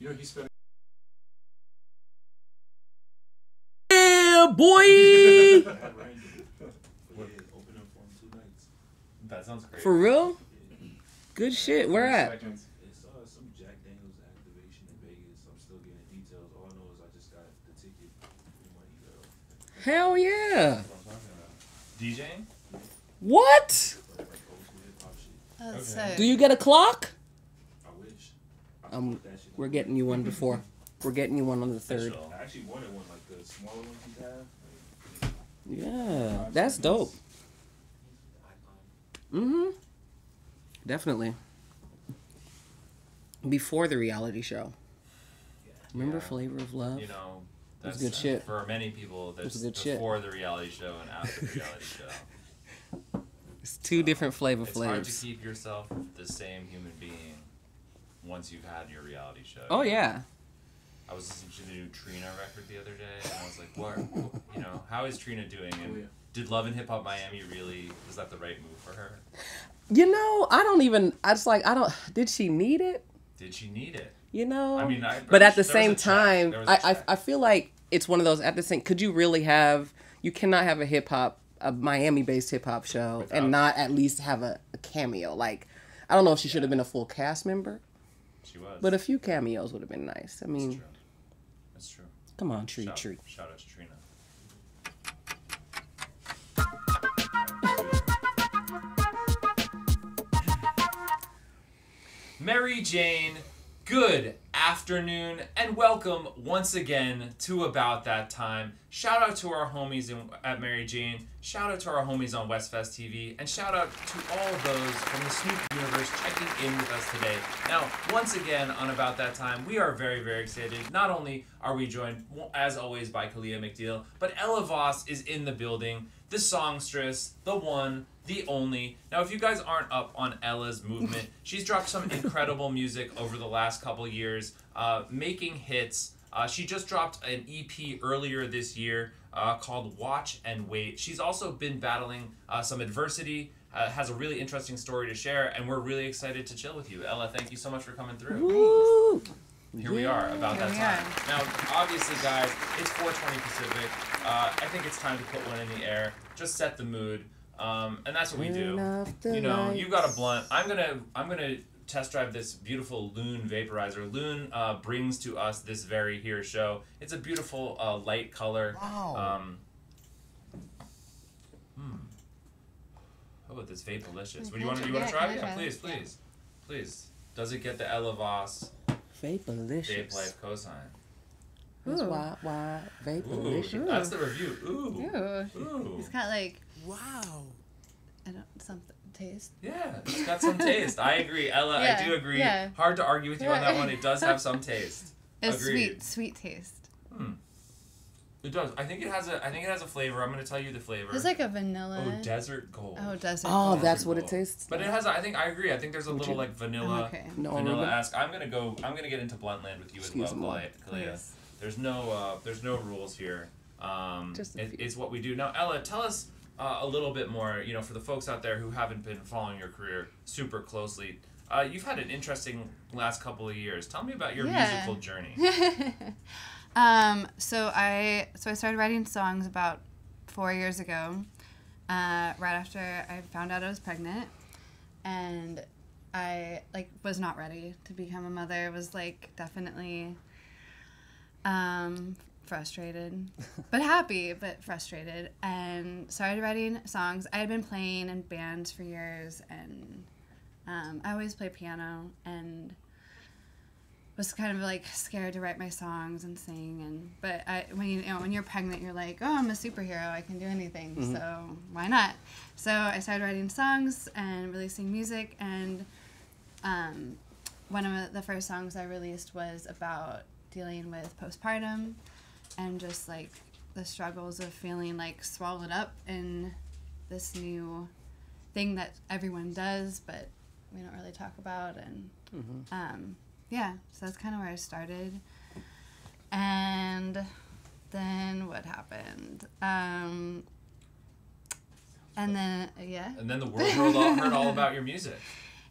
You know, he spent. Yeah, boy. That sounds great. For real? Good shit. Where at? Seconds. It's some Jack Daniels activation in Vegas. I'm still getting details. All I know is I just got the ticket in my email. Hell yeah. That's what I'm talking about. DJing? What? Like old school hip hop shit. That's Okay. sick. Do you get a clock? I wish. I Um, put that shit We're on. getting you one before. We're getting you one on the 3rd. Official. I actually wanted one like the smaller ones you have. Yeah, that's dope. Mm-hmm. Definitely. Before the reality show. Remember Yeah. Flavor of Love? You know, That's that's good shit. For many people, that's good shit. before the reality show and after the reality show. It's two different flavor It's hard to flavors. keep yourself the same human being once you've had your reality show. Oh yeah. I was listening to the new Trina record the other day, and I was like, "What? You know, how is Trina doing? And Oh, yeah. did Love and Hip Hop Miami really? Was that the right move for her? You know, I don't. Did she need it? Did she need it? You know. I mean, but at the there was same a check. time, There was a check. I feel like it's one of those. At the same, could you really have? You cannot have a Miami-based hip hop show Without- and not at least have a cameo. Like, I don't know if she should have been a full cast member, She was. but a few cameos would have been nice. I That's mean, true. That's true. come on, Tree. Shout out to Trina. Mary Jane, good afternoon, and welcome once again to About That Time. Shout out to our homies at Mary Jane, shout out to our homies on Westfest TV, and shout out to all of those from the Snoop universe checking in with us today. Now, once again on About That Time, we are very, very excited. Not only are we joined, as always, by Kalia McDeal, but Ella Voss is in the building, the songstress, the one, the only. Now, if you guys aren't up on Ella's movement, she's dropped some incredible music over the last couple years, making hits. She just dropped an EP earlier this year called Watch and Wait. She's also been battling some adversity, has a really interesting story to share, and we're really excited to chill with you. Ella, thank you so much for coming through. Woo! Here we are, About Here That we Time. are. Now, obviously, guys, it's 4:20 Pacific. I think it's time to put one in the air, just set the mood, and that's what we do. Turn off the You know, you got a lights. blunt. I'm gonna test drive this beautiful Loon vaporizer. Loon brings to us this very here show. It's a beautiful light color. Wow. How about this Vaporlicious? Okay, You want to yeah, try can I it? Yeah, try please, this? Yeah. please. Does it get the Ella Voss Vape Vaporlicious. Life cosign? That's Ooh. why Ooh, Vaporlicious. that's the review. Ooh. Ooh. Ooh. It's got like Wow. something taste. Yeah, it's got some taste. I agree, Ella. I Yeah, do agree. yeah. Hard to argue with you on that Yeah. one. It does have some taste. It's Agreed. sweet taste. It does. I think it has a flavor. I'm gonna tell you the flavor. It's like a vanilla. Oh, desert gold. Oh, desert. Oh, Gold. that's what it Gold. tastes. But it has. I agree. I think there's a Would little you- like vanilla. Okay. No, Vanilla-esque. I'm gonna get into Bluntland with you as well, Excuse me. Kalia. Please. There's no rules here. Just a few. It's what we do. Now, Ella, tell us a little bit more. You know, for the folks out there who haven't been following your career super closely, you've had an interesting last couple of years. Tell me about your Yeah. musical journey. So I started writing songs about 4 years ago, right after I found out I was pregnant, and I was not ready to become a mother. I was definitely frustrated, but happy, but frustrated, and started writing songs. I had been playing in bands for years, and I always play piano, and was kind of scared to write my songs and sing, but when you're pregnant, you're like, oh, I'm a superhero, I can do anything, so why not? So I started writing songs and releasing music, and one of the first songs I released was about dealing with postpartum and just the struggles of feeling swallowed up in this new thing that everyone does, but we don't really talk about, and yeah, so that's kind of where I started. And then what happened? And then, yeah. And then the world heard all about your music.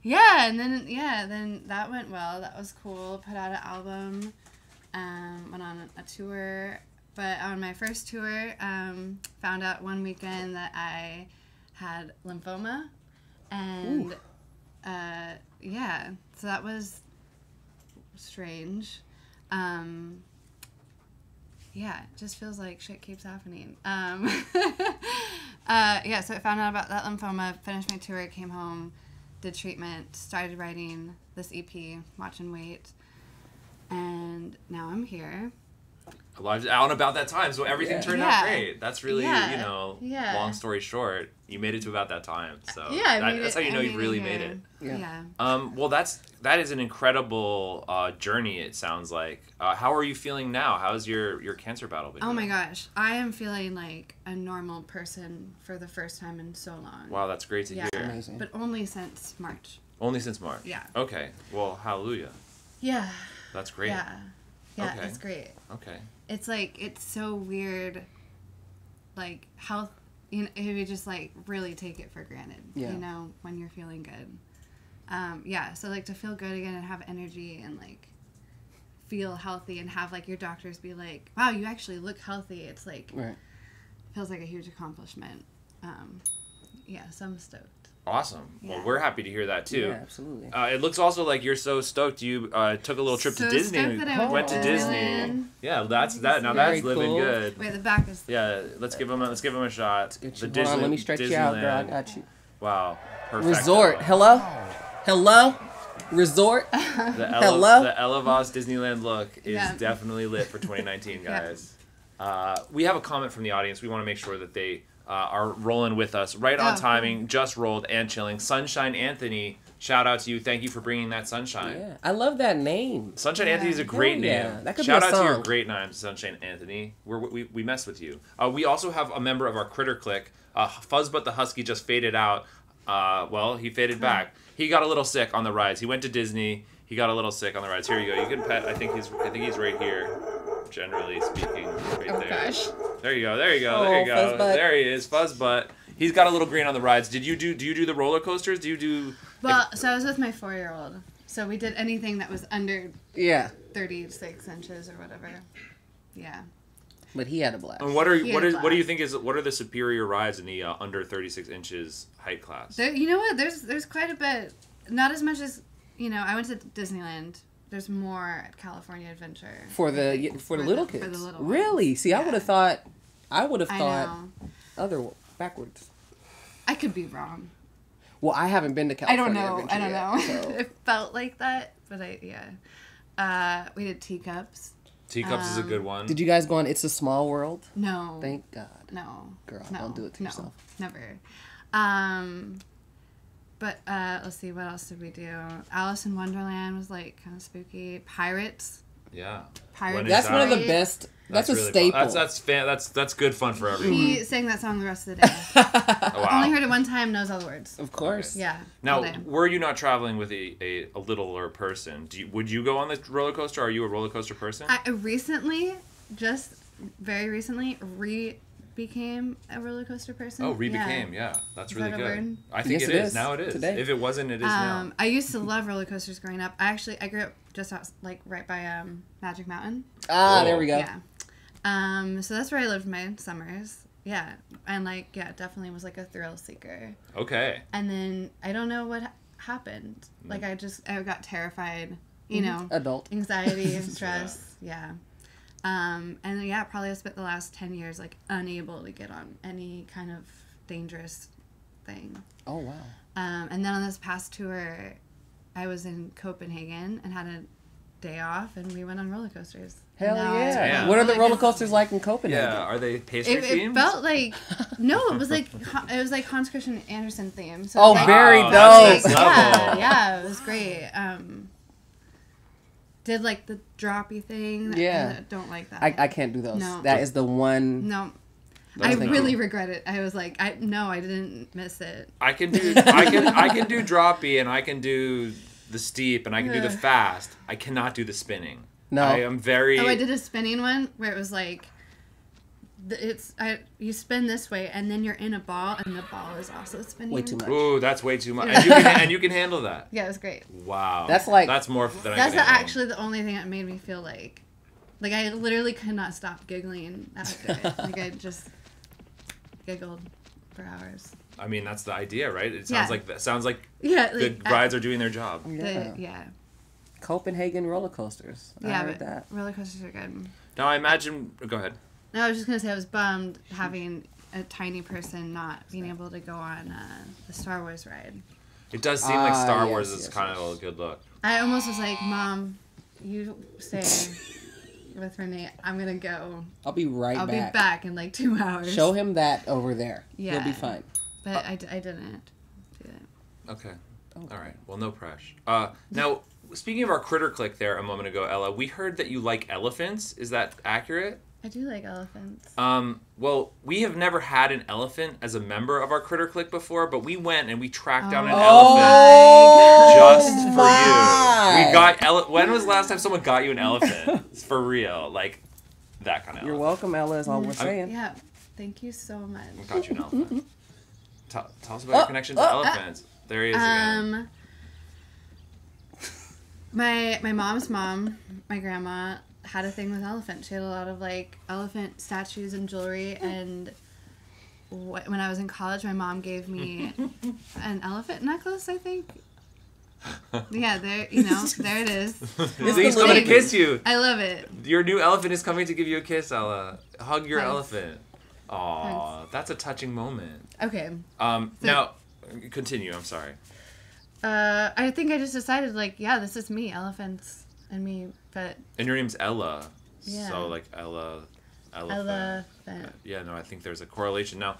Yeah, and then that went well. That was cool. Put out an album. Went on a tour. But on my first tour, found out one weekend that I had lymphoma. And, so that was strange. It just feels like shit keeps happening. So I found out about that lymphoma, finished my tour, came home, did treatment, started writing this EP, Watch and Wait, and now I'm here. Out and about that time, so everything turned out great. That's really, long story short, you made it to about that time. So that's how you know you've really made it. Yeah. Well, that is an incredible journey. It sounds like. How are you feeling now? How's your cancer battle been? Oh my gosh, I am feeling like a normal person for the first time in so long. Wow, that's great to hear. Amazing. But only since March. Only since March. Yeah. Okay. Well, hallelujah. Yeah. That's great. Yeah, Okay. It's great. Okay. It's like, it's so weird, like, health, if you just, like, really take it for granted, when you're feeling good. So, like, to feel good again and have energy and, like, feel healthy and have, like, your doctors be like, wow, you actually look healthy. It's, like, feels like a huge accomplishment. So I'm stoked. Awesome. Yeah. Well, we're happy to hear that too. Yeah, absolutely. It looks also like you're so stoked. You took a little trip to Disney. Went to Disney. Yeah, that's that. Now that's Very living cool. good. Wait, the back is. Yeah, let's give him a shot. Get The you. Hold on, let me stretch you out, girl. I Disneyland. got you. Wow. Perfect. Resort. Hello. Resort. Hello? The Elevos Disneyland look is Yeah. definitely lit for 2019, guys. We have a comment from the audience. We want to make sure that they are rolling with us. Right on timing, just rolled and chilling. Sunshine Anthony, shout out to you. Thank you for bringing that sunshine. Yeah, I love that name. Sunshine Anthony is a great yeah. name. That could Shout be a out to your song. great name, Sunshine Anthony. We mess with you. We also have a member of our Critter Clique. Fuzzbutt the Husky just faded out. He faded back. He got a little sick on the rides. He went to Disney. He got a little sick on the rides. Here you go. You can pet. I think he's right here. Generally speaking, right there. Gosh. There you go. Oh, There you go. Fuzzbutt. There he is, Fuzzbutt. He's got a little green on the rides. Do you do the roller coasters? Do you do? Well, so I was with my 4-year-old. So we did anything that was under 36 inches or whatever. Yeah. But he had a blast. And what do you think what are the superior rides in the under 36 inches height class? There, you know what? There's quite a bit. Not as much as, I went to Disneyland. There's more at California Adventure. For the little kids. For the little really? ones. See, I would have thought I other backwards. I could be wrong. Well, I haven't been to California. I don't know. So. It felt like that, but we did teacups. Teacups is a good one. Did you guys go on It's a Small World? No. Thank God. No. Girl, no, don't do it to no, yourself. Never. But let's see, what else did we do? Alice in Wonderland was like kind of spooky. Pirates. Yeah. Pirates. That's one of the best. That's a really staple. Fun. That's good fun for everyone. He sang that song the rest of the day. Oh, wow. Only heard it one time, knows all the words. Of course. Yeah. Now, all day. were you not traveling with a littler person? Would you go on the roller coaster? Are you a roller coaster person? I recently, just very recently, became a roller coaster person. Oh, became, yeah. That's Is really that a good. word? I think Yes, it it is. is. Now it is. Today. If it wasn't, it is now. I used to love roller coasters growing up. I grew up just out, like right by Magic Mountain. Ah, Cool. there we go. Yeah. So that's where I lived my summers. Yeah. And definitely was like a thrill seeker. Okay. And then I don't know what happened. Like I got terrified, Adult. anxiety, stress. Yeah. Probably I spent the last 10 years like unable to get on any kind of dangerous thing. Oh, wow. And then on this past tour, I was in Copenhagen and had a day off, and we went on roller coasters. Hell And now yeah. Yeah. What are the roller coasters like in Copenhagen? Yeah. Are they pastry It themed? felt like it was like Hans Christian Andersen theme. So Oh, it was like, very Wow, dope. that's next level. yeah, it was great. Did like the droppy thing. Yeah. I don't like that. I can't do those. No. That is the one. No. That's I the really thing. regret it. I was like, I didn't miss it. I can do droppy and I can do the steep and I can do the fast. I cannot do the spinning. No. I am very. Oh, I did a spinning one where it was like you spin this way, and then you're in a ball, and the ball is also spinning. Way too much. Ooh, that's way too much. And you can handle that. Yeah, it was great. Wow. That's like- that's more than I That's can handle. actually the only thing that made me feel like I literally could not stop giggling after it. Like I just giggled for hours. I mean, that's the idea, right? It Yeah. sounds like Yeah, the like, rides are doing their job. yeah. Copenhagen roller coasters. I Yeah, heard but that. roller coasters are good. Now, I imagine. Go ahead. No, I was just gonna say I was bummed having a tiny person not being able to go on the Star Wars ride. It does seem like Star yes, Wars is yes, kind yes. of a good look. I almost was like, Mom, you stay with Renee. I'm gonna go. I'll be right I'll back. be back in like 2 hours. Show him that over there. Yeah. He'll be fine. But I didn't do that. Okay. Oh. All right. Well, no pressure. Now, speaking of our critter click there a moment ago, Ella, we heard that you like elephants. Is that accurate? I do like elephants. Well, we have never had an elephant as a member of our critter click before, but we went and we tracked down an Oh. elephant just for my. you. We got when was the last time someone got you an elephant? It's for real, like that kind of. You're elephant. welcome, Ella, is all we're saying. Yeah. Thank you so much. We got you an elephant. Tell us about your connection to elephants. There he is again. My mom's mom, my grandma, had a thing with elephants. She had a lot of like elephant statues and jewelry, and when I was in college, my mom gave me an elephant necklace, I think. Yeah, there it is. He's coming to kiss you. I love it. Your new elephant is coming to give you a kiss, Ella. Hug your Hugs. elephant. Aw, that's a touching moment. Okay. Now, continue. I'm sorry. I think I just decided this is me, elephants and me, but And your name's Ella. Yeah. So like Ella. elephant. Yeah, no, I think there's a correlation. Now,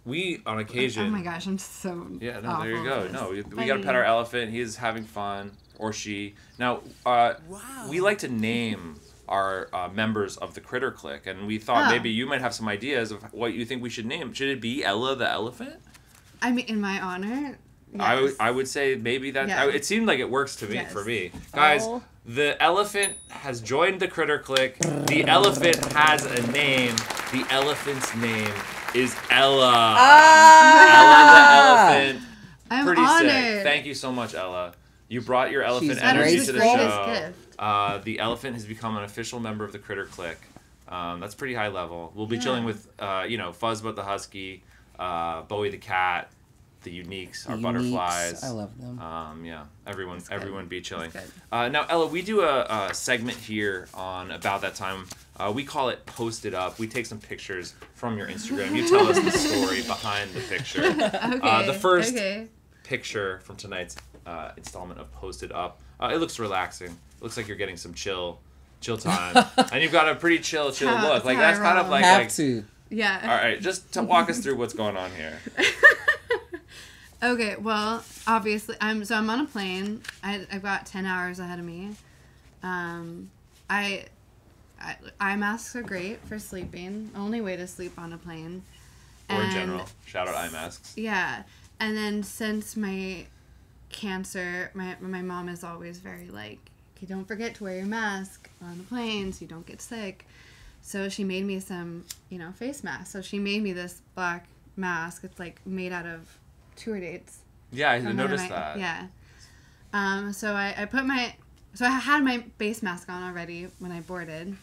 we on occasion. Oh my gosh, I'm so. Yeah, no, awful there you at go. this. No, we Bye. got to pet our elephant. He's having fun, or she. Now, we like to name our members of the Critter Click, and we thought maybe you might have some ideas of what you think we should name. Should it be Ella the elephant? I mean, in my honor. Yes. I would say maybe that. Yeah. It seemed like it works to me Yes. for me, guys. Oh. The elephant has joined the Critter Click. The elephant has a name. The elephant's name is Ella. Ella the elephant. I'm Pretty honored. sick. Thank you so much, Ella. You brought your elephant She's energy That to is the the greatest show. gift. The elephant has become an official member of the Critter Click. That's pretty high level. We'll be chilling with, Fuzzbutt the husky, Bowie the cat, the Uniques, our Uniques. butterflies. I love them. Everyone be chilling. That's Now, Ella, we do a segment here on About That Time. We call it Post It Up. We take some pictures from your Instagram. You tell us the story behind the picture. Okay. The first Okay. picture from tonight's installment of Post It Up. It looks relaxing. It looks like you're getting some chill time, and you've got a pretty chill how- look. that's Like how I that's kind of roll. like. Have to. Yeah. All right, just to walk us through what's going on here. Okay, well, obviously, I'm on a plane. I've got 10 hours ahead of me. Eye masks are great for sleeping. Only way to sleep on a plane. Or in And- general, shout out eye masks. Yeah, and then since my cancer, my mom is always very like, okay, don't forget to wear your mask on the plane so you don't get sick. So she made me some, face masks. So she made me this black mask. It's like made out of tour dates. Yeah, I Oh, no, noticed no, that. Yeah. So I had my base mask on already when I boarded,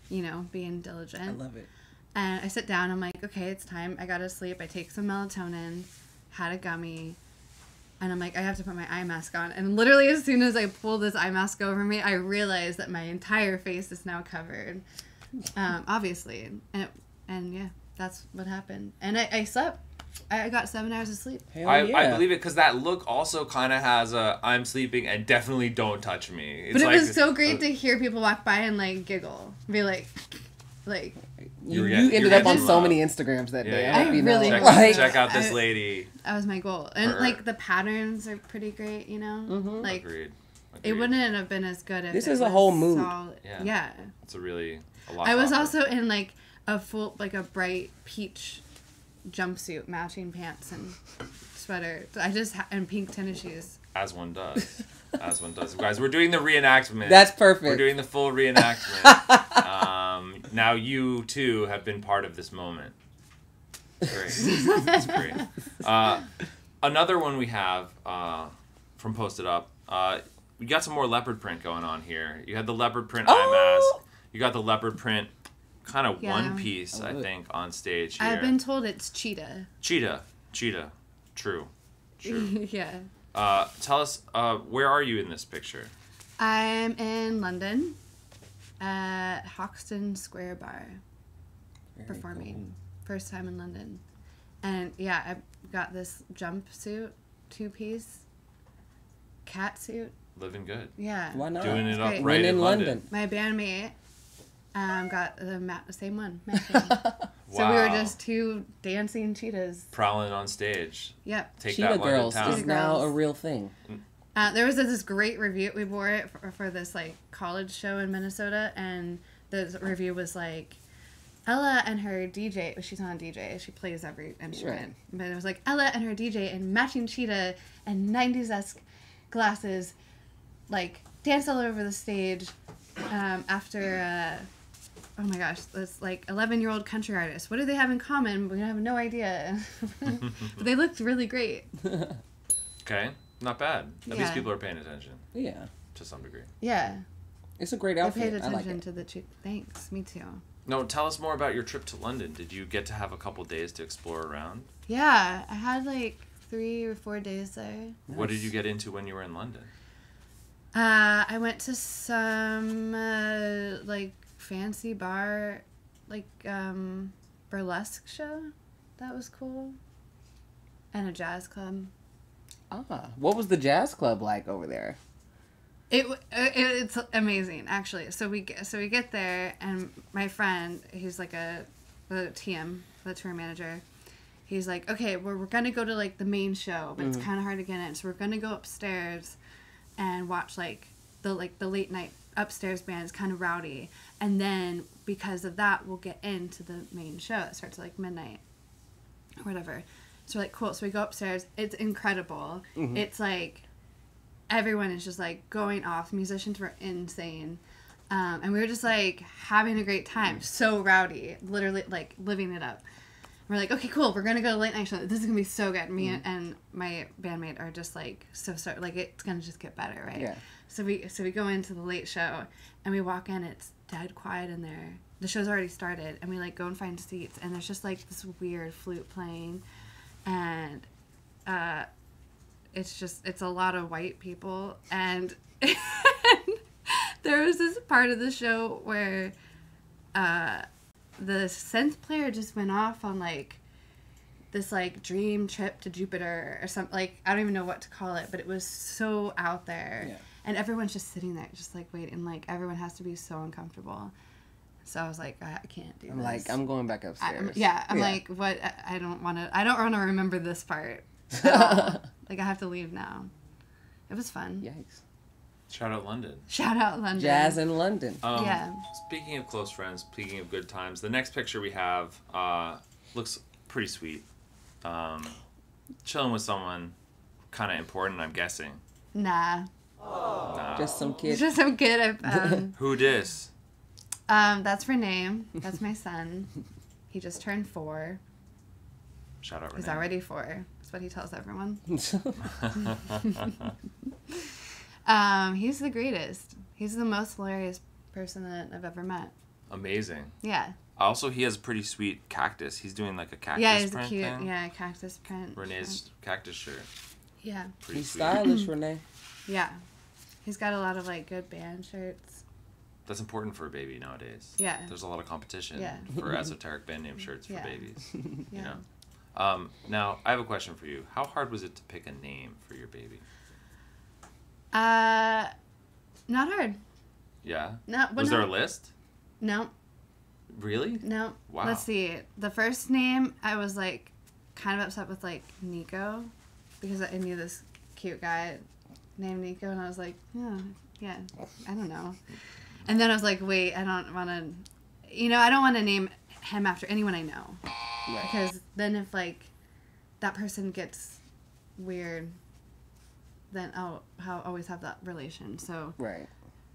being diligent. I love it. And I sit down, I'm like, okay, it's time. I gotta sleep. I take some melatonin, had a gummy, and I'm like, I have to put my eye mask on. And literally as soon as I pull this eye mask over me, I realize that my entire face is now covered. Obviously. And yeah, that's what happened. And I slept. I got 7 hours of sleep. Hell I yeah. believe it because that look also kind of has a I'm sleeping and definitely don't touch me. It's But it like, was so great to hear people walk by and like giggle. Be like You You're ended getting up on some so love. many Instagrams that day. Yeah, I yeah. hope you really know. check, was. check out this I- lady. that was my goal. And Her- like the patterns are pretty great, Like Agreed. it wouldn't have been as good if This it is a was whole mood. Yeah. Yeah. It's a lot. I was to offer. also in like a bright peach jumpsuit, matching pants and sweater. And pink tennis shoes. As one does. As one does. Guys, we're doing the reenactment. That's perfect. We're doing the full reenactment. now you too have been part of this moment. Great. That's great. Another one we have from Posted Up. We got some more leopard print going on here. You had the leopard print eye mask. You got the leopard print kind of one piece, I think, on stage here. I've been told it's cheetah. Cheetah. True. Yeah. Tell us, where are you in this picture? I'm in London at Hoxton Square Bar performing. First time in London. And yeah, I got this jumpsuit, 2-piece cat suit. Living good. Yeah. Why not? Doing it up Great. right When in in London. My bandmate got the same one. matching. So we were Wow. just two dancing cheetahs. Prowling on stage. Yep. Take Cheetah that London Girls town. is Cheetah now Girls. a real thing. There was this great review. We wore it for this like college show in Minnesota, and the review was like, Ella and her DJ. She's not a DJ. She plays every instrument. Right. But it was like Ella and her DJ in matching cheetah and 90s-esque glasses, like dance all over the stage after. Oh my gosh, this like 11-year-old country artist. What do they have in common? We have no idea. But they looked really great. Okay, not bad. At least Yeah. people are paying attention Yeah. to some degree. Yeah. It's a great I outfit. paid I like attention it. to the cheetah. Thanks. Me too. No, tell us more about your trip to London. Did you get to have a couple days to explore around? Yeah, I had like 3 or 4 days there. What did you get into when you were in London? I went to some like fancy bar, like burlesque show. That was cool. And a jazz club. What was the jazz club like over there? It's amazing actually. So we get there, and my friend, he's like the TM, the tour manager. He's like, okay, we're gonna go to like the main show, but it's kind of hard to get in. So we're gonna go upstairs and watch like the late night upstairs band is kind of rowdy, and then because of that, we'll get into the main show that starts at like midnight or whatever. So we're like, cool. So we go upstairs. It's incredible. It's like everyone is just like going off. The musicians were insane. And we were just like having a great time. So rowdy, literally like living it up. We're like, okay, cool. We're going to go to late night show. This is going to be so good. Me and my bandmate are just like, so like it's going to just get better, right? Yeah. So we go into the late show and we walk in. It's dead quiet in there. The show's already started, and we like go and find seats, and there's just like this weird flute playing, and it's a lot of white people, and there was this part of the show where the synth player just went off on like this like dream trip to Jupiter or something. Like I don't even know what to call it, but it was so out there. Yeah. And everyone's just sitting there just like waiting, like everyone has to be so uncomfortable. So I was like, I can't do this. I'm like, I'm going back upstairs. I'm like, what? I don't want to remember this part at all. Like I have to leave now. It was fun. Yikes. Shout out London. Shout out London. Jazz in London. Yeah. Speaking of close friends, speaking of good times, the next picture we have looks pretty sweet. Chilling with someone kind of important, I'm guessing. Nah. Nah. Just some It's kid. just some kid I found. Who dis? That's Renee. That's my son. He just turned 4. Shout out Renee. He's already 4. That's what he tells everyone. He's the greatest. He's the most hilarious person that I've ever met. Amazing. Yeah. Also, he has a pretty sweet cactus. He's doing like a cactus Yeah, he's print cute. thing. Yeah, cactus print. Renee's cactus shirt. Yeah. Pretty He's sweet. stylish, Renee. Yeah. He's got a lot of like good band shirts. That's important for a baby nowadays. Yeah. There's a lot of competition Yeah. for esoteric band name shirts for Yeah. babies. Yeah. You know. Now I have a question for you. How hard was it to pick a name for your baby? Not hard. Yeah. No. Was there a list? No. Really? No. Wow. Let's see. The first name, I was like kind of upset with like Nico, because I knew this cute guy named Nico, and I was like, yeah, I don't know. And then I was like, wait, I don't want to, I don't want to name him after anyone I know, Right. because then if like that person gets weird, then I'll always have that relation. So Right.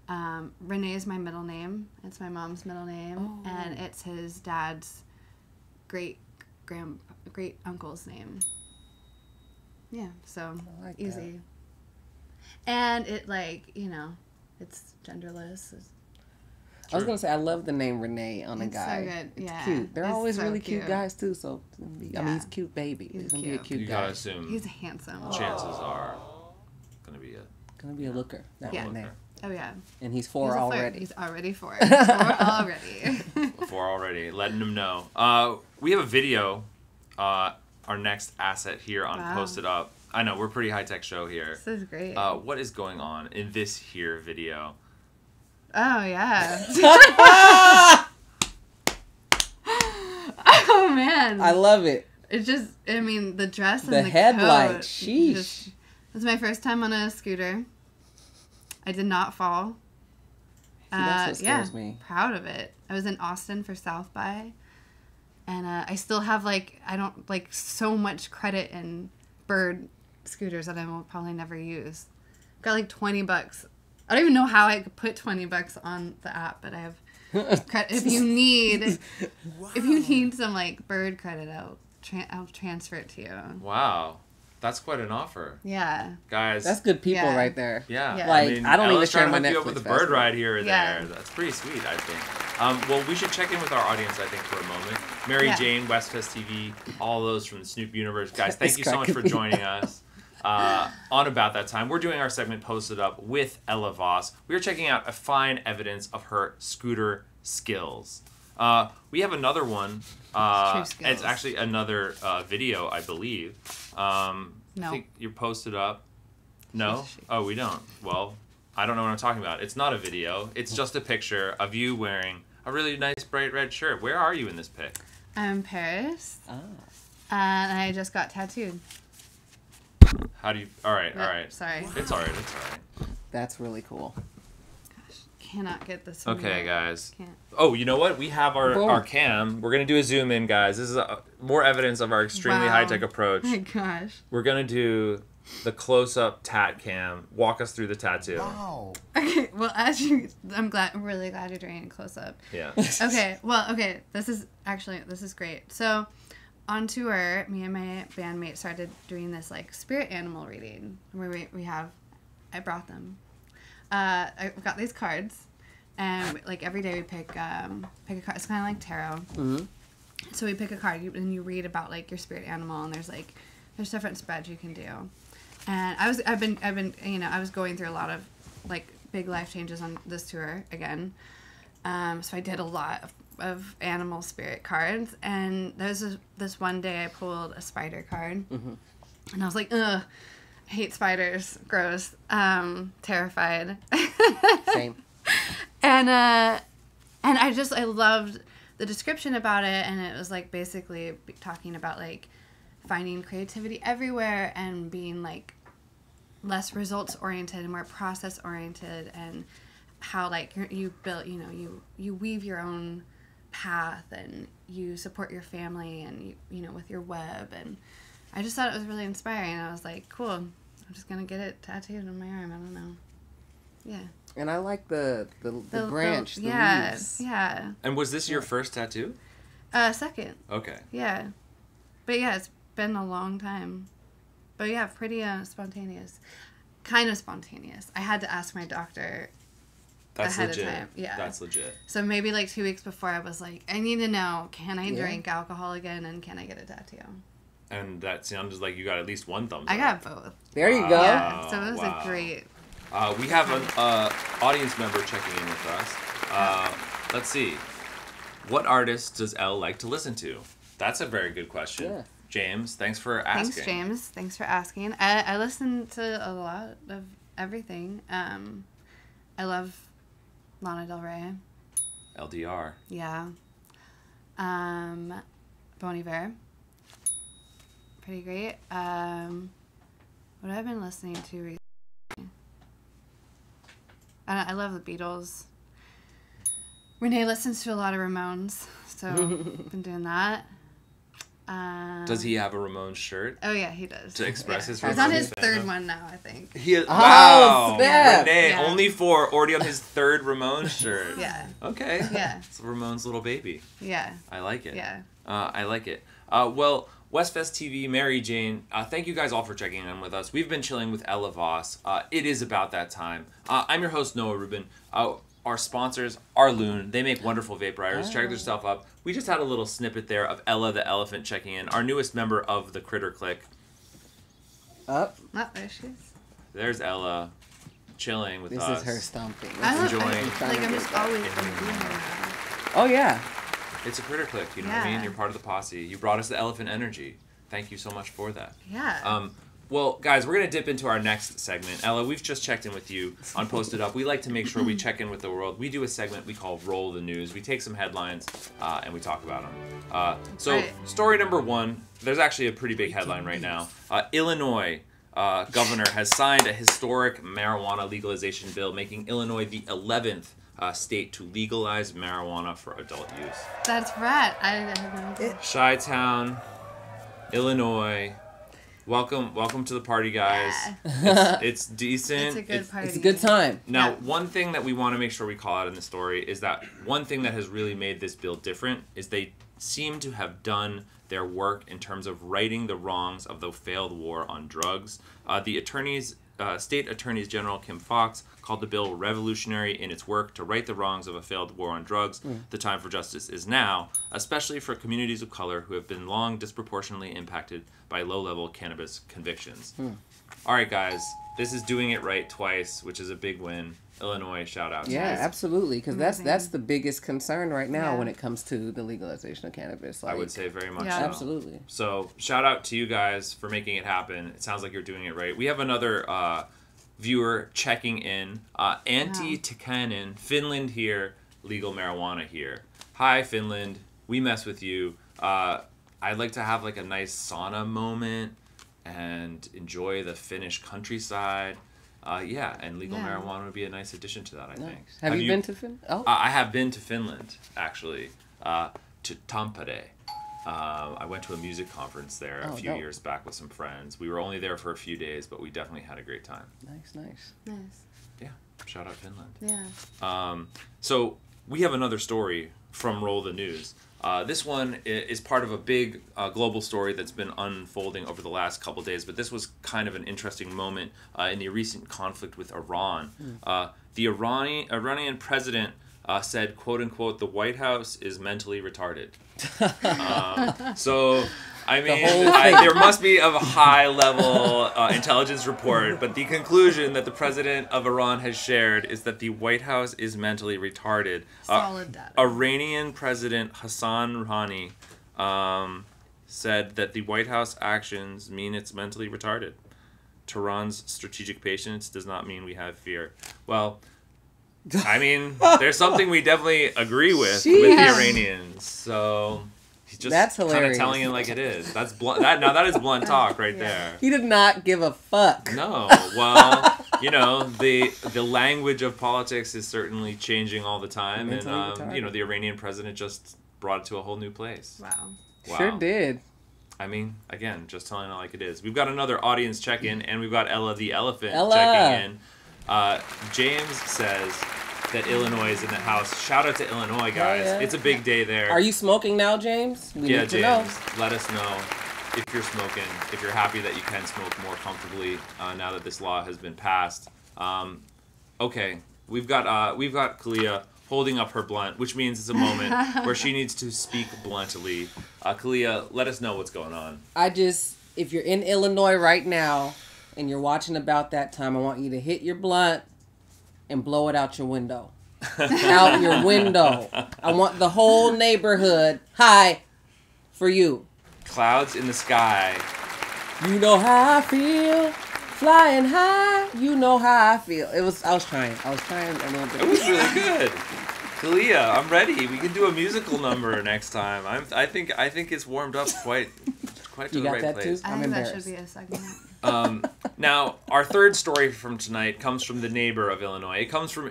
Renee is my middle name. It's my mom's middle name, Oh. and it's his dad's great uncle's name. Yeah, so I like easy. And it, like, you know, it's genderless. I was gonna say I love the name Renee on a It's so guy. good, It's yeah. cute. They're It's always so really cute cute. guys too. So I mean, Yeah. he's a cute baby. He's gonna be a cute. cute You guy. gotta assume He's handsome. chances are gonna be Gonna be a looker. That Yeah. Renee. Oh yeah. And he's He's 4 a flirt. already. He's already 4. 4 already. before already, letting them know. We have a video. Our next asset here on Wow. Post It Up. I know we're a pretty high tech show here. This is great. What is going on in this here video? Oh yeah. Oh man. I love it. It's just, I mean, the dress and The the headlight, coat. sheesh. This was my first time on a scooter. I did not fall. See, that's what scares me. Proud of it. I was in Austin for South by, and I still have so much credit in Bird scooters that I will probably never use. Got like $20. I don't even know how I could put $20 on the app, but I have credit. If you need some like Bird credit, I'll transfer it to you. Wow, that's quite an offer, Yeah. guys. That's good people Yeah. right there. Yeah, Yeah. Like, I don't even Ella's share trying to my hook you up Netflix with a bird password. ride here or Yeah. there. That's pretty sweet, I think. Well, we should check in with our audience, I think, for a moment. Mary Yeah. Jane, Westfest TV, all those from the Snoop universe. Guys, thank It's you so much for cracking me joining us. On About That Time, we're doing our segment Posted Up with Ella Voss. We are checking out a fine evidence of her scooter skills. We have another one. True skills. It's actually another video, I believe. No. I think you're posted up. No? Sheesh. Oh, we don't. Well, I don't know what I'm talking about. It's not a video. It's just a picture of you wearing a really nice bright red shirt. Where are you in this pic? I'm in Paris, Ah. and I just got tattooed. How do you... All right. Sorry. It's all right. That's really cool. Cannot get this one. Okay, yet. guys. Can't. Oh, you know what? We have Boom. our cam. We're going to do a zoom in, guys. This is more evidence of our extremely Wow. high-tech approach. Oh my gosh. We're going to do the close-up tat cam. Walk us through the tattoo. Okay, well, I'm really glad you're doing it close up. Yeah. Okay, this is great. So, on tour, me and my bandmate started doing this like spirit animal reading where I brought them. I got these cards, and like every day we pick a card. It's kind of like tarot. Mm-hmm. So we pick a card and you read about like your spirit animal, and there's different spreads you can do. And I was going through a lot of like big life changes on this tour again. So I did a lot of animal spirit cards, and there was this one day I pulled a spider card, and I was like, ugh, I hate spiders, gross, terrified. Same. And I loved the description about it, and it was like basically talking about like finding creativity everywhere and being like less results oriented and more process oriented, and how like you built, you weave your own path and you support your family and you with your web. And I just thought it was really inspiring. I was like, cool, I'm just gonna get it tattooed on my arm. I don't know. Yeah. And I like the branch, the leaves. Yeah. And was this your first tattoo? Second. Okay. Yeah. But yeah, it's been a long time. But yeah, pretty spontaneous. Kind of spontaneous. I had to ask my doctor That's ahead legit. of time. Yeah. That's legit. So maybe like 2 weeks before, I was like, I need to know, can I Yeah. drink alcohol again, and can I get a tattoo? And that sounds like you got at least one thumbs I up. got both. There you go. Yeah. So it was wow. a great. We have an audience member checking in with us. Let's see. What artist does Elle like to listen to? That's a very good question. Yeah. James, thanks for asking. Thanks, James. Thanks for asking. I listen to a lot of everything. I love Lana Del Rey. LDR. Yeah. Bon Iver. Pretty great. What have I been listening to recently? I love the Beatles. Renee listens to a lot of Ramones, so I've been doing that. Does he have a Ramones shirt Oh yeah, he does. to express his He's on his Ramones third fandom? one now, I think. Wow, snap. Renee, Yeah. only already on his third Ramones shirt. Yeah. Okay. Yeah. It's Ramones' little baby. Yeah. I like it. Yeah. I like it. Well, Westfest TV, Mary Jane, thank you guys all for checking in with us. We've been chilling with Ella Voss. It is about that time. I'm your host, Noah Rubin. Our sponsors are Loon. They make wonderful vaporizers. Check their stuff up. We just had a little snippet there of Ella the elephant checking in, our newest member of the Critter Click. Up. Oh, there she is. There's Ella, chilling with This us. is her stomping. I don't enjoying- like I'm just always gonna be here now. Oh yeah. It's a Critter Click, you know what I mean? Yeah. You're part of the posse. You brought us the elephant energy. Thank you so much for that. Yeah. Well, guys, we're going to dip into our next segment. Ella, we've just checked in with you on Posted Up. We like to make sure we check in with the world. We do a segment we call Roll the News. We take some headlines and we talk about them. So, Right. story number one, there's actually a pretty big headline right now. Illinois governor has signed a historic marijuana legalization bill, making Illinois the 11th state to legalize marijuana for adult use. That's right. I have no idea. Chi-Town, Illinois. Welcome to the party, guys. Yeah. It's decent. It's a good party. It's a good time. Now, Yeah. one thing that we want to make sure we call out in the story is that one thing that has really made this bill different is they seem to have done their work in terms of righting the wrongs of the failed war on drugs. The state attorneys general Kim Foxx called the bill revolutionary in its work to right the wrongs of a failed war on drugs. The time for justice is now, especially for communities of color who have been long disproportionately impacted by low-level cannabis convictions. All right, guys, this is doing it right twice, which is a big win. Illinois, shout out. Yeah, absolutely. Because that's Amazing. the biggest concern right now Yeah. when it comes to the legalization of cannabis. I would say very much Yeah. so. Absolutely. So shout out to you guys for making it happen. It sounds like you're doing it right. We have another viewer checking in. Antti Tikanen, Finland here, legal marijuana here. Hi, Finland. We mess with you. I'd like to have like a nice sauna moment and enjoy the Finnish countryside. And legal Yeah. marijuana would be a nice addition to that, I think. Nice. Have you been to Finland? Oh. I have been to Finland, actually, to Tampere. I went to a music conference there a Oh, few dope. years back with some friends. We were only there for a few days, but we definitely had a great time. Nice. Nice. Yeah, shout out Finland. Yeah. So we have another story from Roll the News. This one is part of a big global story that's been unfolding over the last couple days, but this was kind of an interesting moment in the recent conflict with Iran. The Iranian president said, quote unquote, the White House is mentally retarded. So, I mean, whole thing. there must be a high-level intelligence report, but the conclusion that the president of Iran has shared is that the White House is mentally retarded. Solid data. Iranian President Hassan Rouhani said that the White House actions mean it's mentally retarded. Tehran's strategic patience does not mean we have fear. Well, I mean, there's something we definitely agree with the Jeez. Iranians. So he's just That's kind of hilarious. telling it like it is. That's blunt. That is blunt talk right there. He did not give a fuck. No, well, you know, the language of politics is certainly changing all the time, Mentally and retarded. you know, the Iranian president just brought it to a whole new place. Wow. Wow. Sure did. I mean, again, just telling it like it is. We've got another audience check-in, and we've got Ella the elephant Ella. checking in. James says that Illinois is in the house. Shout out to Illinois, guys. yeah. It's a big day there. Are you smoking now, James? We Yeah, need to James, know. let us know if you're smoking, if you're happy that you can smoke more comfortably now that this law has been passed. Okay, we've got Kalia holding up her blunt, which means it's a moment where she needs to speak bluntly. Kalia, let us know what's going on. If you're in Illinois right now and you're watching About That Time, I want you to hit your blunt and blow it out your window. Out your window. I want the whole neighborhood high for you. Clouds in the sky. You know how I feel. Flying high. You know how I feel. I was trying a little bit. It was really good. Kalia, I'm ready. We can do a musical number next time. I think it's warmed up quite quite to You the got right that place. too? I I'm think that embarrassed. should be a segment. Now, our third story from tonight comes from the neighbor of Illinois. It comes from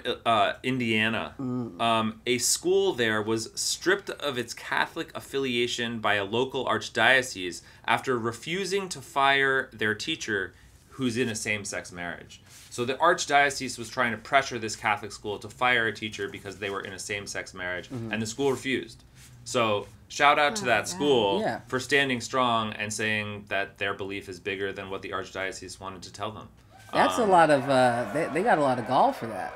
Indiana. A school there was stripped of its Catholic affiliation by a local archdiocese after refusing to fire their teacher who's in a same-sex marriage. So the archdiocese was trying to pressure this Catholic school to fire a teacher because they were in a same-sex marriage, and the school refused. So shout out to that school Yeah. for standing strong and saying that their belief is bigger than what the archdiocese wanted to tell them. That's a lot of. They got a lot of gall for that.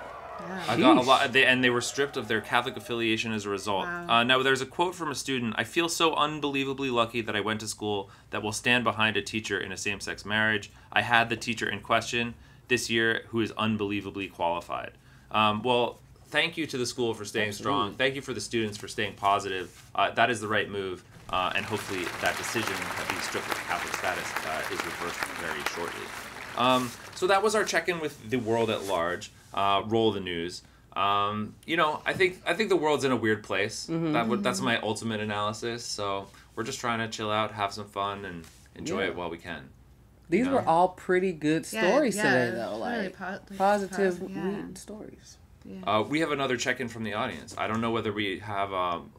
I got a lot, and they were stripped of their Catholic affiliation as a result. Wow. Now, there's a quote from a student. I feel so unbelievably lucky that I went to school that will stand behind a teacher in a same-sex marriage. I had the teacher in question this year who is unbelievably qualified. Well, thank you to the school for staying strong. Thank you for the students for staying positive. That is the right move, and hopefully that decision of being stripped of Catholic status is reversed very shortly. So that was our check-in with the world at large. Roll the news. I think the world's in a weird place. That's my ultimate analysis. So we're just trying to chill out, have some fun, and enjoy it while we can. These know? were all pretty good stories today, though. Really Like positive, positive yeah. stories. We have another check-in from the audience. I don't know whether we have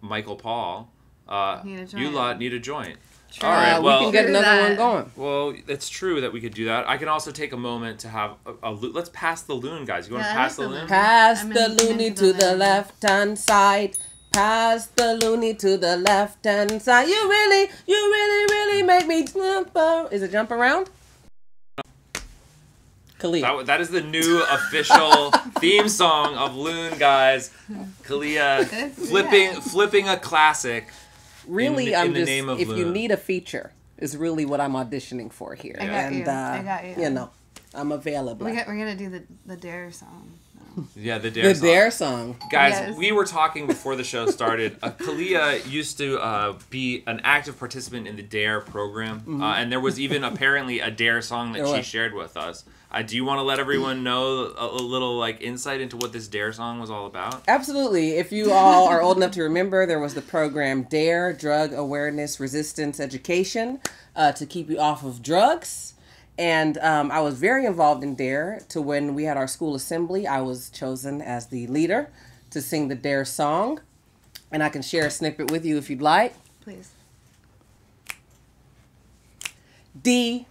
Michael Paul. Need a joint. You lot need a joint. True. All right, well, we can get Do another that. one going. well, it's true that we could do that. I can also take a moment to have let's pass the loon, guys. You want to Yeah, I pass like the the loon? loon. Pass I'm the loony into to the the land. left-hand side. Pass the loony to the left-hand side. You really make me jump. Is it jump around? Kalia. That is the new official theme song of Loon, guys. Kalia flipping a classic. Really, in I'm the just, name of if you Loon. need a feature, is really what I'm auditioning for here. I got and, you. I got you. You know, I'm available. We're gonna do the Dare song. Yeah, the Dare The song. Dare song. Guys, Yes. we were talking before the show started. Kalia used to be an active participant in the Dare program, and there was even apparently a Dare song that There she was. shared with us. Do you want to let everyone know a little insight into what this Dare song was all about? Absolutely. If you all are old enough to remember, there was the program DARE, Drug Awareness Resistance Education, to keep you off of drugs. And I was very involved in DARE to when we had our school assembly. I was chosen as the leader to sing the DARE song. And I can share a snippet with you if you'd like. Please. D,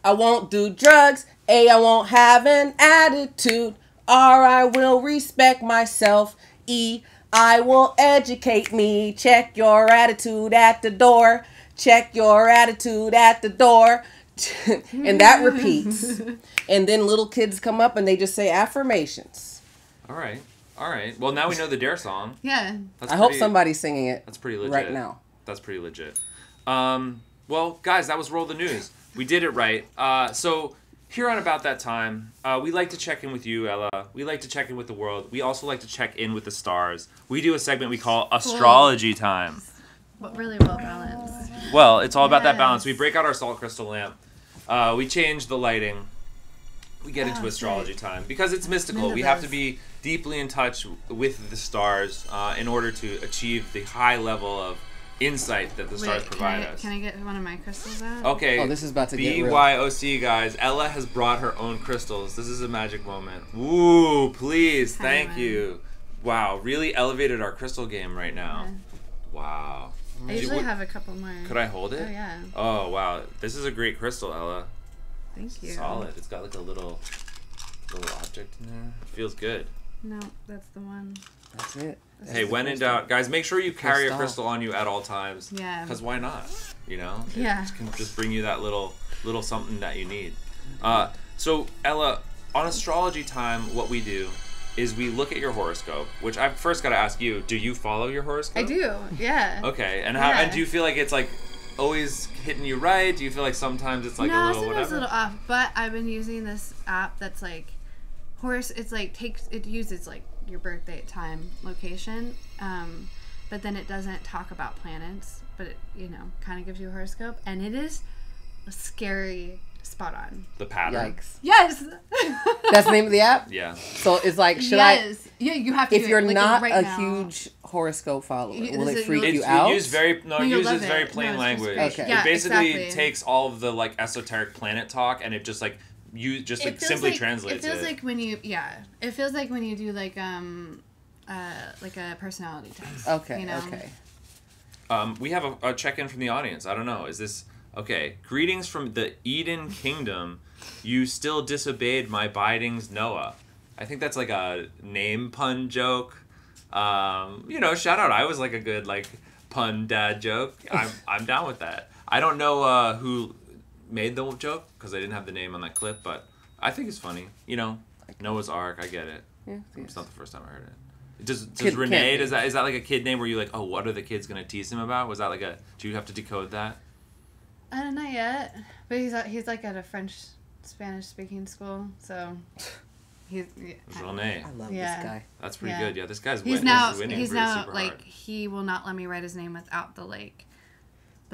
I won't do drugs. A, I won't have an attitude. R, I will respect myself. E, I will educate me. Check your attitude at the door. Check your attitude at the door. And that repeats. And then little kids come up and they just say affirmations. All right. Well, now we know the Dare song. Yeah. That's I hope pretty- somebody's singing it That's pretty legit. right now. That's pretty legit. Well, guys, that was Roll the News. We did it right. So here on About That Time, we like to check in with you, Ella. We like to check in with the world. We also like to check in with the stars. We do a segment we call Astrology Time. But really well balanced. Well, it's all about that Yes. balance. We break out our salt crystal lamp. We change the lighting. We get into Oh, astrology sick. time because it's mystical. Into We have to this. be deeply in touch with the stars in order to achieve the high level of insight that the stars provide us. Can I get one of my crystals out? Okay. Oh, this is about to get real. BYOC, guys. Ella has brought her own crystals. This is a magic moment. Woo, please. Thank Hi, you. Wow, really elevated our crystal game right now. Yeah. Wow. I usually have a couple more. Could I hold it? Oh, yeah. Oh, wow. This is a great crystal, Ella. Thank you. Solid. It's got like a little object in there. It feels good. No, that's the one. That's it. Hey, when in doubt, guys, make sure you carry a Crystal. crystal on you at all times. Yeah. Because why not? You know? It Yeah. can just bring you that little something that you need. So, Ella, on astrology time, what we do is we look at your horoscope, which I've first got to ask you, do you follow your horoscope? I do. Yeah. Okay, and how? Yeah. And do you feel like it's like always hitting you right? Do you feel like sometimes it's like no, a little sometimes whatever? a little off. But I've been using this app that's like It's like it uses like your birthday, time, location, but then it doesn't talk about planets. But it, kind of gives you a horoscope, and it is a scary spot on. The pattern. Yikes. Yes. That's the name of the app? Yeah. So it's like, should yes. Yeah, you have to. if do you're it, like, not right a now. huge horoscope follow it? You- Will is it it- freak you'll- you It out? uses very No, you'll love very it. plain No, it's language. just- Okay. It basically exactly. takes all of the like esoteric planet talk and it just like simply translates it. Feels like when you it feels like when you do like a personality test. Okay, you know? okay. We have a check-in from the audience. I don't know. Is this okay? Greetings from the Eden Kingdom. You still disobeyed my bidings, Noah. I think that's like a name pun joke. Shout out. I was like a good like pun dad joke. I'm down with that. I don't know who made the joke because I didn't have the name on that clip, but I think it's funny. Noah's Ark. I get it. Yeah, It's not the first time I heard it. Does Kid Renee, can't be. is that like a kid name where you're like, oh, what are the kids going to tease him about? Was that like do you have to decode that? Not yet, but he's like at a Spanish speaking school, so he's Renee. I love Yeah. this guy. That's pretty Yeah. good. Yeah, this guy's he's winning. now winning he's really now super like hard. he will not let me write his name without the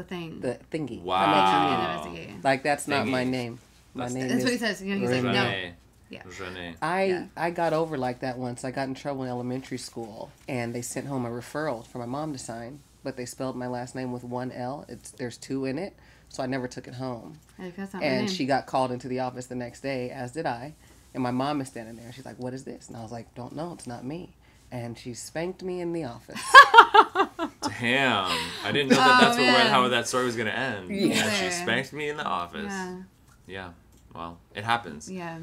thing. The thingy. Wow. That makes you Yeah. like that's not my Thingy. name. My That's- name That's is. what he says. He's like, no. Renee. Yeah. Renee. I got over like that once. I got in trouble in elementary school, and they sent home a referral for my mom to sign, but they spelled my last name with one L. There's two in it, so I never took it home. Like, that's not my And name. she got called into the office the next day, as did I. And my mom is standing there. She's like, "What is this?" And I was like, "Don't know. It's not me." And she spanked me in the office. Damn. I didn't know that's man. how that story was going to end. Yeah. She spanked me in the office. Yeah. Yeah. Well, it happens. Yeah.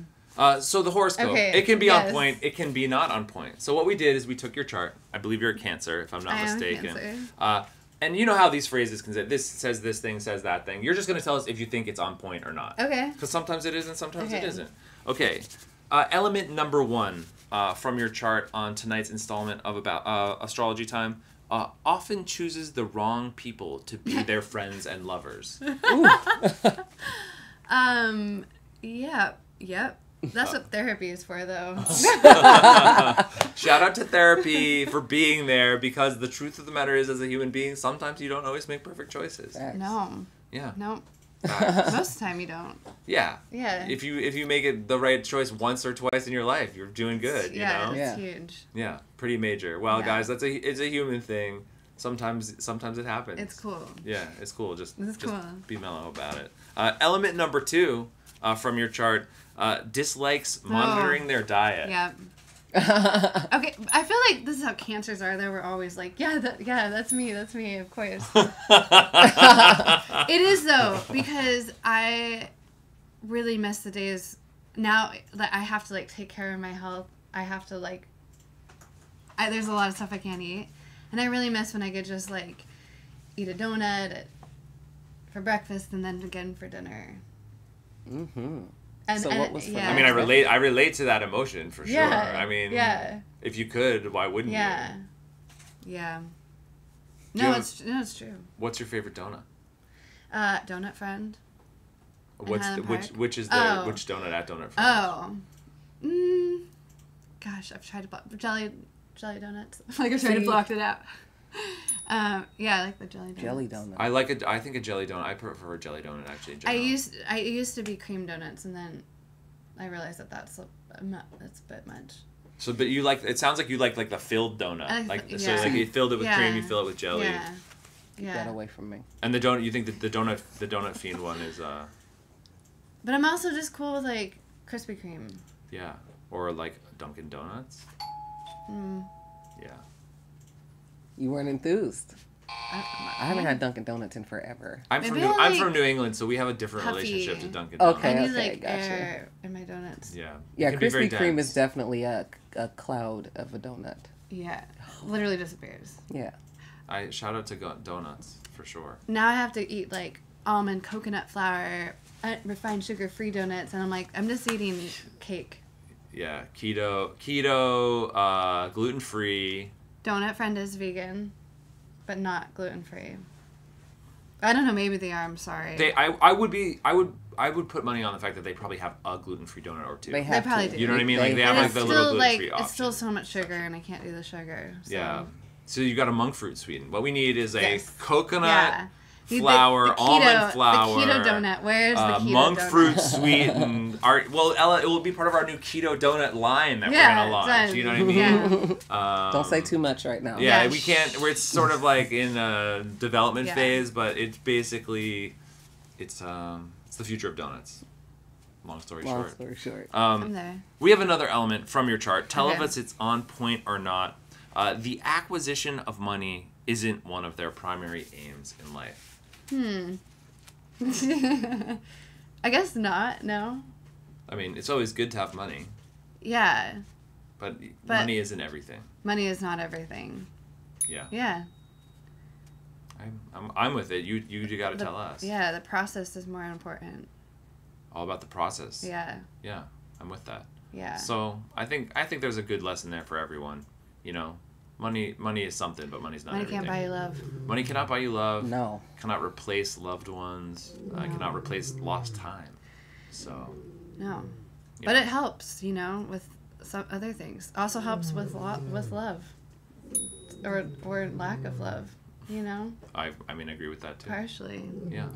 So the horoscope, Okay, it can be on yes. point, it can be not on point. So what we did is we took your chart. I believe you're a Cancer, if I'm not I am a mistaken. Cancer. And you know how these phrases can say, this says this thing, says that thing. You're just going to tell us if you think it's on point or not. Okay. Because sometimes it is and sometimes it Okay. isn't. Okay. Element number 1 from your chart on tonight's installment of Astrology Time often chooses the wrong people to be their friends and lovers. Yep. That's what therapy is for, though. Shout out to therapy for being there, because the truth of the matter is, as a human being, sometimes you don't always make perfect choices. Facts. No. Yeah. No. Facts. Most of the time you don't. Yeah. Yeah. If you make it the right choice once or twice in your life, you're doing good. You Yeah, know. it's Yeah. huge. Yeah. Pretty major. Well, Yeah. guys, it's a human thing. Sometimes it happens. It's cool. Yeah, it's cool. Just cool. be mellow about it. Element number 2 from your chart dislikes monitoring their diet. Yeah. Okay, I feel like this is how Cancers are. Though we're always like, that's me, of course. It is though, because I really miss the days now that I have to like take care of my health. I have to like, there's a lot of stuff I can't eat, and I really miss when I could just like eat a donut for breakfast and then again for dinner. Mm-hmm. And, So what was for I mean, I relate to that emotion for sure. Yeah, I mean, yeah. if you could, why wouldn't Yeah. you? Yeah. Do you No, have- it's true. What's your favorite donut? Donut Friend. What's Highland which Park? which is which donut at Donut Friend? Oh. Gosh, I've tried to block jelly donuts. Like I've tried to See? block it out. Yeah, I like the jelly donuts. Jelly donut. I like it. I think a jelly donut. I prefer a jelly donut actually. In I general. used to be cream donuts, and then I realized that's a bit much. So, but you like? It sounds like you like the filled donut. I Like th- so, yeah. like you filled it with cream, you Yeah. fill it with jelly. Yeah. Get Yeah. away from me. And the donut. You think that the donut fiend one is But I'm also just cool with like Krispy Kreme. yeah, or like Dunkin' Donuts. Mm. Yeah. You weren't enthused. I haven't Yeah. had Dunkin' Donuts in forever. I'm Maybe I'm like from New England, so we have a different puffy. relationship to Dunkin' Okay. Donuts. I need like gotcha. air in my donuts. Yeah. Yeah, It can be very Krispy Kreme dense. is definitely a cloud of a donut. Yeah. Literally disappears. Yeah. I shout out to donuts for sure. Now I have to eat like almond coconut flour, refined sugar free donuts, and I'm like, I'm just eating cake. Yeah, keto, gluten free. Donut Friend is vegan, but not gluten free. I don't know. Maybe they are. I'm sorry. I would put money on the fact that they probably have a gluten free donut or two. They have probably to. do. You know what I mean? Like, they have, And like, it's the still little like gluten-free it's still option. so much sugar, and I can't do the sugar. So. Yeah. So you got a monk fruit sweeten. What we need is a Yes. coconut Yeah. flour, almond flour. The keto donut. Where's the keto monk donut? fruit sweetened. Ella, it will be part of our new keto donut line that we're gonna launch. done. You know what I mean? Yeah. Don't say too much right now. Yeah, Yeah. we can't. It's sort of like in a development Yeah. phase, but it's basically, it's the future of donuts. Long story Long short. story short. I'm there. We have another element from your chart. Tell Okay. us it's on point or not. The acquisition of money isn't one of their primary aims in life. I guess not. No. I mean, it's always good to have money, Yeah. but But- money isn't everything. Money is not everything. Yeah, Yeah. I'm with it. You got to The- tell us. Yeah. The process is more important. All about the process. Yeah. Yeah, I'm with that. Yeah. So I think there's a good lesson there for everyone. You know, money is something, but money's not Money everything. can't buy you love. Money cannot buy you love. No. Cannot replace loved ones. Cannot replace lost time. So. No. you But know. it helps, with some other things. Also helps with love. Or lack of love, I mean, I agree with that too. partially. Yeah,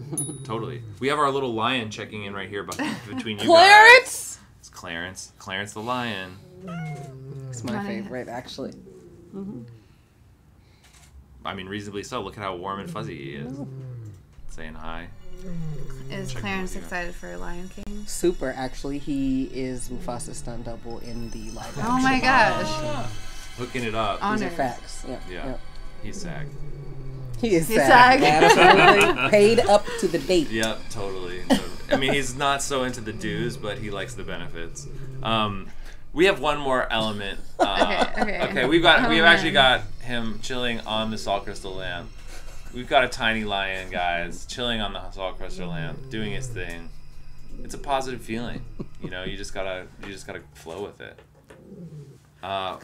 totally. We have our little lion checking in right here between you guys. Clarence! It's Clarence. Clarence the lion. It's my Money. favorite, actually. I mean, reasonably so. Look at how warm and fuzzy he is. Saying hi. Is Check Clarence with you. excited for Lion King? Super, actually. He is Mufasa's stunt double in the live action. Oh my gosh. Hooking it up. These are Honored. facts. Yeah. Yeah. Yep. He's SAG. He is He's SAG. SAG. Absolutely. Paid up to the date. Yep, totally. I mean, he's not so into the dues, but he likes the benefits. We have one more element. Okay. We've Oh, actually man. got him chilling on the salt crystal lamp. We've got a tiny lion, guys, chilling on the salt crystal lamp, doing his thing. It's a positive feeling. You just gotta flow with it.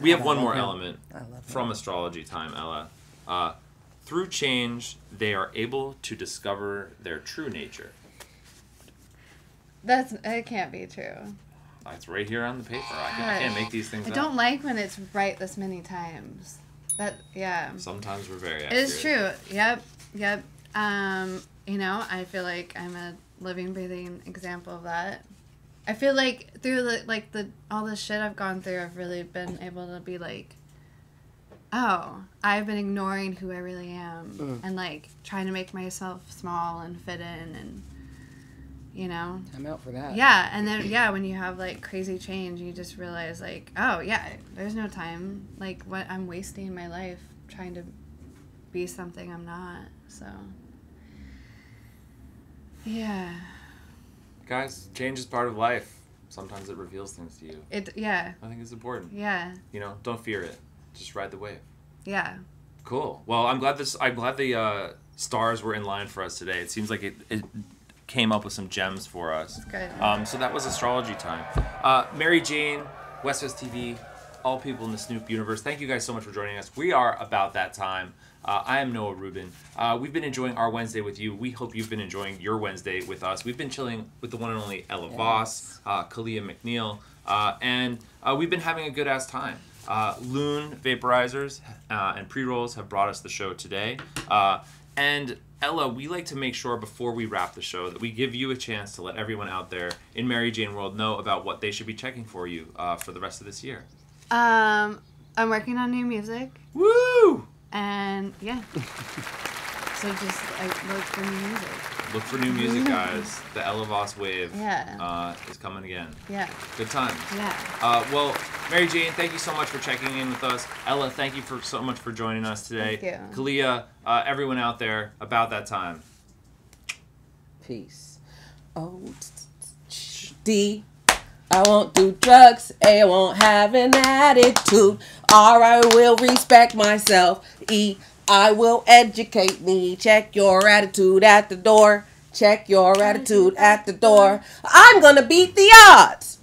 We have one more element I love him. from astrology time, Ella. Through change, they are able to discover their true nature. It can't be true. It's right here on the paper. I can't make these things I up. don't like when it's right this many times. Sometimes we're very It accurate. is true. Yep. I feel like I'm a living, breathing example of that. I feel like through all the shit I've gone through, I've really been able to be like, oh, I've been ignoring who I really am and trying to make myself small and fit in and, I'm out for that. Yeah, and then when you have crazy change, you just realize oh yeah, there's no time. What I'm wasting my life trying to be something I'm not. So yeah. Guys, change is part of life. Sometimes it reveals things to you. Yeah. I think it's important. Yeah. Don't fear it. Just ride the wave. Yeah. Cool. Well, I'm glad the stars were in line for us today. It seems like it came up with some gems for us. Good. So that was astrology time. Mary Jane, WestFest TV, all people in the Snoop universe, thank you guys so much for joining us. We are about that time. I am Noah Rubin. We've been enjoying our Wednesday with you. We hope you've been enjoying your Wednesday with us. We've been chilling with the one and only Ella Voss, Kalia McNeil, and we've been having a good-ass time. Loon Vaporizers and Pre-Rolls have brought us the show today. And Ella, we like to make sure before we wrap the show that we give you a chance to let everyone out there in Mary Jane World know about what they should be checking for you for the rest of this year. I'm working on new music, Woo! and yeah. So just look for new music. Look for new music, guys. The Ella Voss wave Yeah. is coming again. Yeah. Good times. Yeah. Well, Mary Jane, thank you so much for checking in with us. Ella, thank you so much for joining us today. Thank you. Kalia, everyone out there, about that time. Peace. D. I won't do drugs. A. I won't have an attitude. R. I will respect myself. E. I will educate me. Check your attitude at the door. Check your attitude at the door. I'm gonna beat the odds.